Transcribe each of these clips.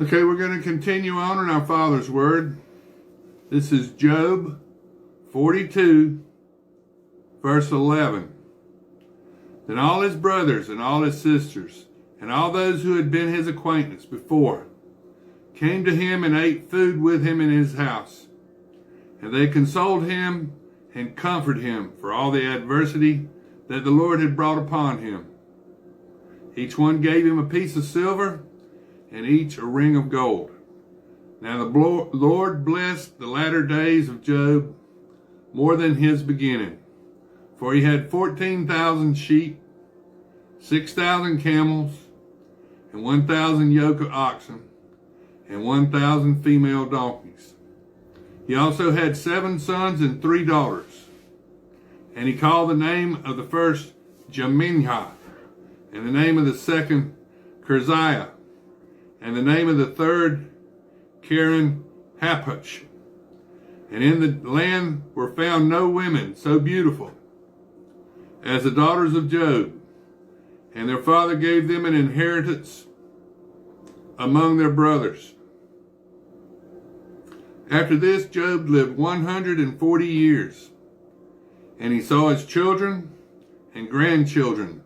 Okay, we're going to continue on in our Father's Word. This is Job 42, verse 11. Then all his brothers and all his sisters and all those who had been his acquaintance before came to him and ate food with him in his house. And they consoled him and comforted him for all the adversity that the Lord had brought upon him. Each one gave him a piece of silver and each a ring of gold. Now the Lord blessed the latter days of Job more than his beginning, for he had 14,000 sheep, 6,000 camels, and 1,000 yoke of oxen, and 1,000 female donkeys. He also had 7 sons and 3 daughters. And he called the name of the first Jeminnah, and the name of the second Keziah, and the name of the third Karen Happuch. And in the land were found no women so beautiful as the daughters of Job, and their father gave them an inheritance among their brothers. After this, Job lived 140 years, and he saw his children and grandchildren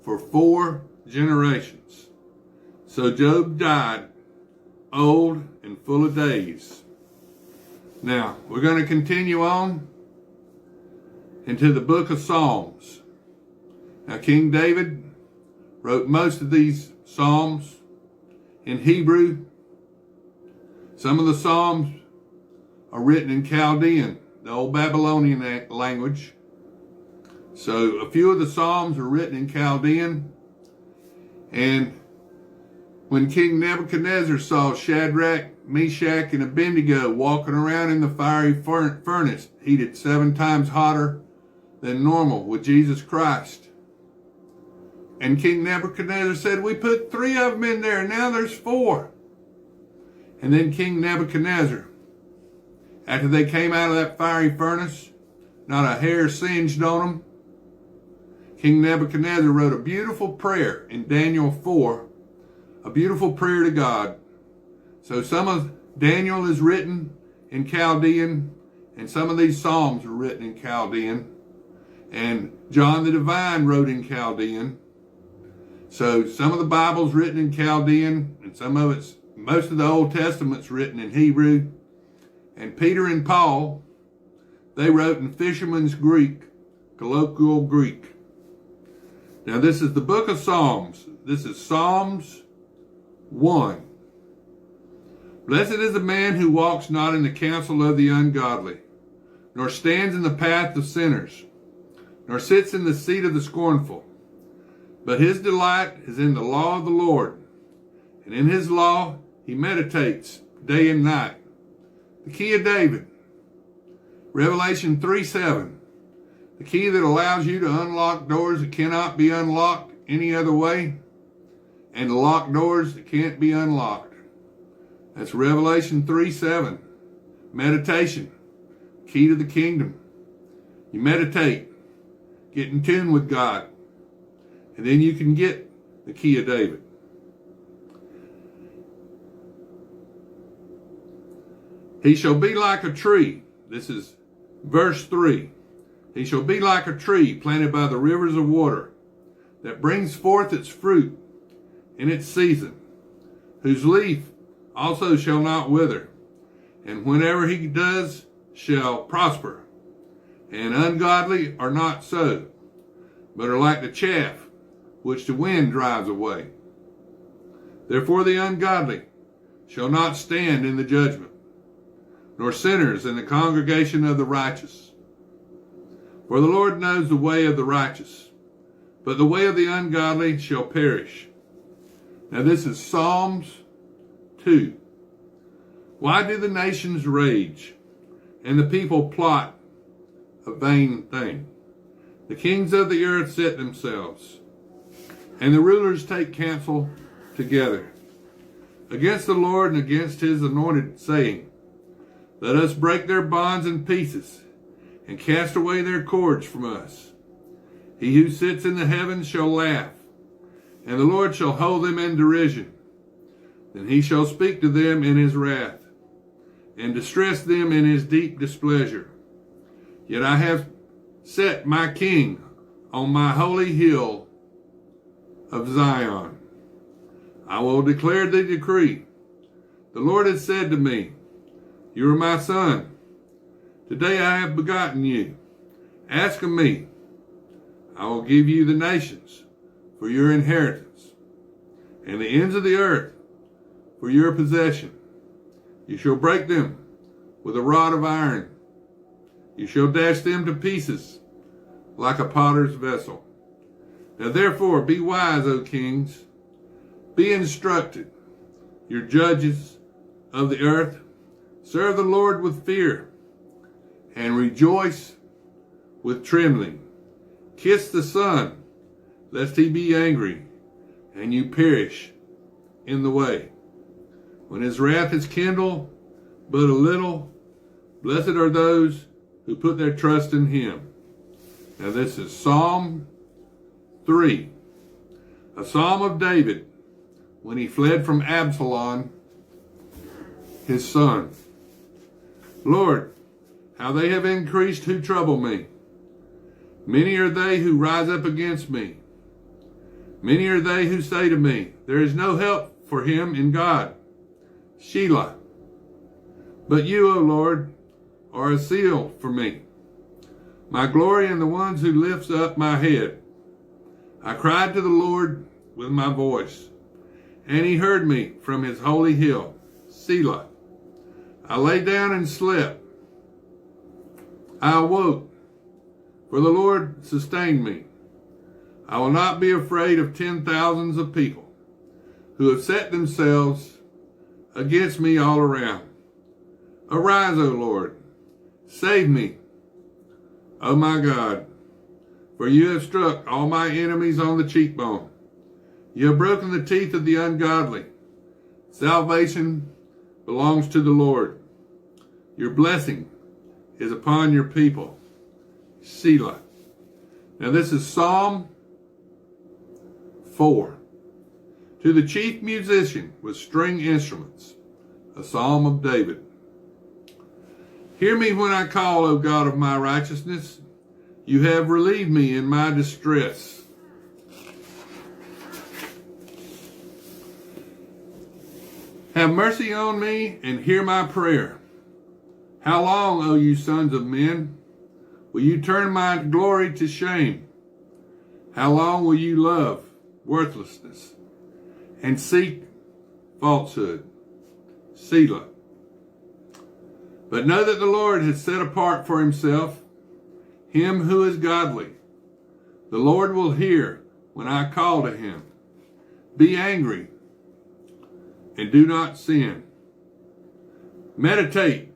for 4 generations. So Job died old and full of days. Now, we're going to continue on into the book of Psalms. Now, King David wrote most of these Psalms in Hebrew. Some of the Psalms are written in Chaldean, the old Babylonian language. So a few of the Psalms are written in Chaldean. And when King Nebuchadnezzar saw Shadrach, Meshach, and Abednego walking around in the fiery furnace, heated 7 times hotter than normal with Jesus Christ. And King Nebuchadnezzar said, we put 3 of them in there, and now there's 4. And then King Nebuchadnezzar, after they came out of that fiery furnace, not a hair singed on them, King Nebuchadnezzar wrote a beautiful prayer in Daniel 4, a beautiful prayer to God. So some of Daniel is written in Chaldean, and some of these Psalms are written in Chaldean. And John the Divine wrote in Chaldean. So some of the Bible's written in Chaldean, and most of the Old Testament's written in Hebrew. And Peter and Paul, they wrote in fisherman's Greek, colloquial Greek. Now this is the book of Psalms. This is Psalms 1. Blessed is the man who walks not in the counsel of the ungodly, nor stands in the path of sinners, nor sits in the seat of the scornful. But his delight is in the law of the Lord, and in his law he meditates day and night. The key of David, Revelation 3:7. The key that allows you to unlock doors that cannot be unlocked any other way, and to lock doors that can't be unlocked. That's Revelation 3:7. Meditation, key to the kingdom. You meditate, get in tune with God, and then you can get the key of David. He shall be like a tree. This is verse 3. He shall be like a tree planted by the rivers of water, that brings forth its fruit in its season, whose leaf also shall not wither, and whenever he does shall prosper. And ungodly are not so, but are like the chaff which the wind drives away. Therefore the ungodly shall not stand in the judgment, nor sinners in the congregation of the righteous. For the Lord knows the way of the righteous, but the way of the ungodly shall perish. Now this is Psalms 2. Why do the nations rage, and the people plot a vain thing? The kings of the earth set themselves, and the rulers take counsel together against the Lord and against his anointed, saying, let us break their bonds in pieces, and cast away their cords from us. He who sits in the heavens shall laugh, and the Lord shall hold them in derision. Then he shall speak to them in his wrath, and distress them in his deep displeasure. Yet I have set my king on my holy hill of Zion. I will declare the decree. The Lord has said to me, You are my son. Today I have begotten you. Ask of me. I will give you the nations for your inheritance, and the ends of the earth for your possession. You shall break them with a rod of iron. You shall dash them to pieces like a potter's vessel. Now therefore be wise, O kings. Be instructed, your judges of the earth. Serve the Lord with fear and rejoice with trembling. Kiss the Son, lest he be angry and you perish in the way. When his wrath is kindled but a little, blessed are those who put their trust in him. Now this is Psalm 3, a psalm of David when he fled from Absalom, his son. Lord, how they have increased who trouble me. Many are they who rise up against me. Many are they who say to me, There is no help for him in God. Selah. But you, O Lord, are a seal for me, my glory and the ones who lifts up my head. I cried to the Lord with my voice, and he heard me from his holy hill, Selah. I lay down and slept. I awoke, for the Lord sustained me. I will not be afraid of 10,000s of people who have set themselves against me all around. Arise, O Lord, save me, O my God, for you have struck all my enemies on the cheekbone. You have broken the teeth of the ungodly. Salvation belongs to the Lord. Your blessing is upon your people. Selah. Now this is Psalm 4. To the chief musician with string instruments, a psalm of David. Hear me when I call, O God of my righteousness. You have relieved me in my distress. Have mercy on me and hear my prayer. How long, O you sons of men, will you turn my glory to shame? How long will you love worthlessness and seek falsehood? Selah. But know that the Lord has set apart for himself him who is godly. The Lord will hear when I call to him. Be angry and do not sin. Meditate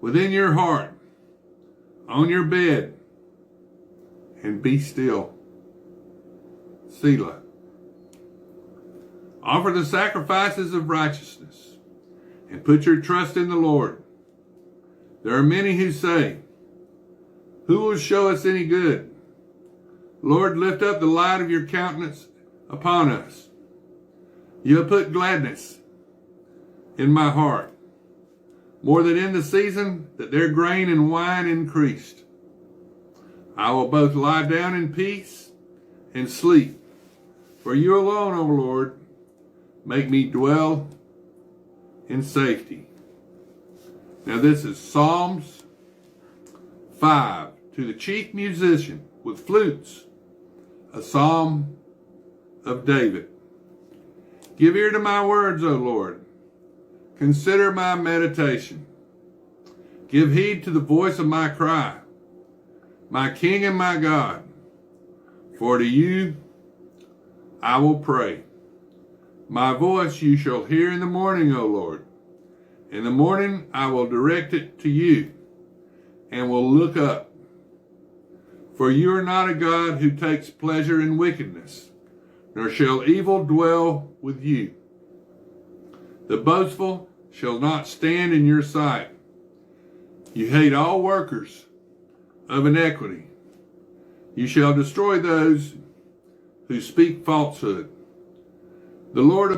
within your heart, on your bed, and be still. Selah. Offer the sacrifices of righteousness and put your trust in the Lord. There are many who say, Who will show us any good? Lord, lift up the light of your countenance upon us. You have put gladness in my heart, more than in the season that their grain and wine increased. I will both lie down in peace and sleep, for you alone, O Lord, make me dwell in safety. Now this is Psalms 5, to the chief musician with flutes, a psalm of David. Give ear to my words, O Lord. Consider my meditation. Give heed to the voice of my cry, my King and my God. For to you I will pray. My voice you shall hear in the morning, O Lord. In the morning I will direct it to you and will look up. For you are not a God who takes pleasure in wickedness, nor shall evil dwell with you. The boastful shall not stand in your sight. You hate all workers of iniquity. You shall destroy those who speak falsehood. The Lord